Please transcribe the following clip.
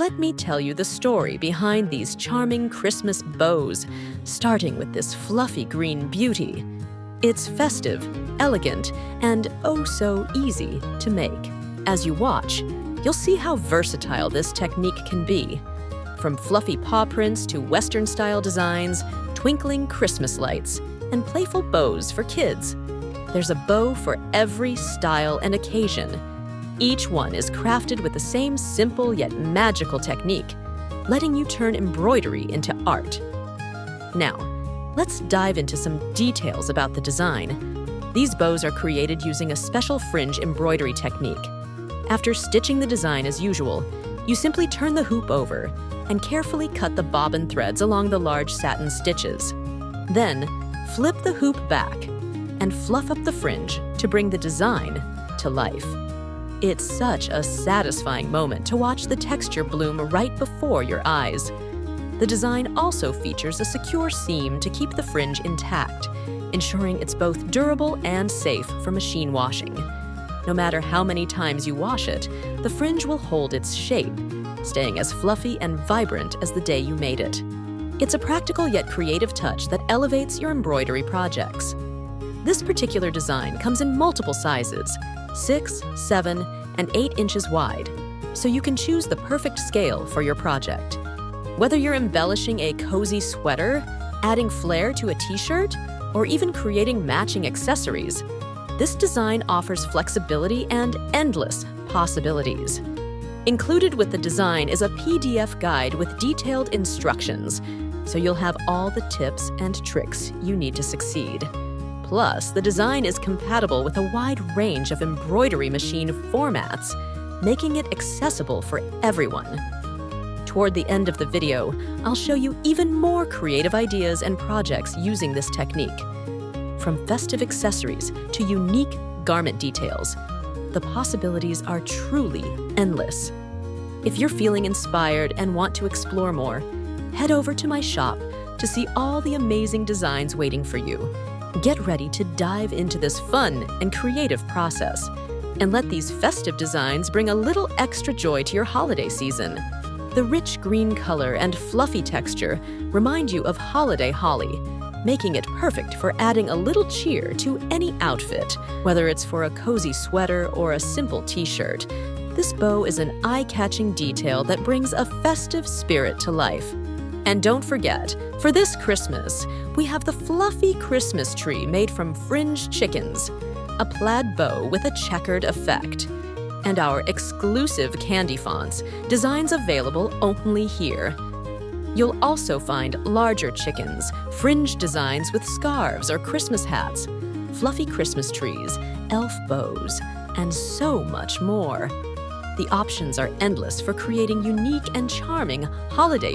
let me tell you the story behind these charming Christmas bows, starting with this fluffy green beauty. It's festive, elegant, and oh so easy to make. As you watch, you'll see how versatile this technique can be. From fluffy paw prints to Western-style designs, twinkling Christmas lights, and playful bows for kids. There's a bow for every style and occasion. Each one is crafted with the same simple yet magical technique, letting you turn embroidery into art. Now, let's dive into some details about the design. These bows are created using a special fringe embroidery technique. After stitching the design as usual, you simply turn the hoop over and carefully cut the bobbin threads along the large satin stitches. Then, flip the hoop back and fluff up the fringe to bring the design to life. It's such a satisfying moment to watch the texture bloom right before your eyes. The design also features a secure seam to keep the fringe intact, ensuring it's both durable and safe for machine washing. No matter how many times you wash it, the fringe will hold its shape, staying as fluffy and vibrant as the day you made it. It's a practical yet creative touch that elevates your embroidery projects. This particular design comes in multiple sizes, 6, 7, and 8 inches wide, so you can choose the perfect scale for your project. Whether you're embellishing a cozy sweater, adding flair to a t-shirt, or even creating matching accessories, this design offers flexibility and endless possibilities. Included with the design is a PDF guide with detailed instructions, so you'll have all the tips and tricks you need to succeed. Plus, the design is compatible with a wide range of embroidery machine formats, making it accessible for everyone. Toward the end of the video, I'll show you even more creative ideas and projects using this technique. From festive accessories to unique garment details, the possibilities are truly endless. If you're feeling inspired and want to explore more, head over to my shop to see all the amazing designs waiting for you. Get ready to dive into this fun and creative process, and let these festive designs bring a little extra joy to your holiday season. The rich green color and fluffy texture remind you of holiday holly, making it perfect for adding a little cheer to any outfit, whether it's for a cozy sweater or a simple t-shirt. This bow is an eye-catching detail that brings a festive spirit to life. And don't forget, for this Christmas, we have the fluffy Christmas tree made from fringed chickens, a plaid bow with a checkered effect, and our exclusive candy fonts, designs available only here. You'll also find larger chickens, fringe designs with scarves or Christmas hats, fluffy Christmas trees, elf bows, and so much more. The options are endless for creating unique and charming holiday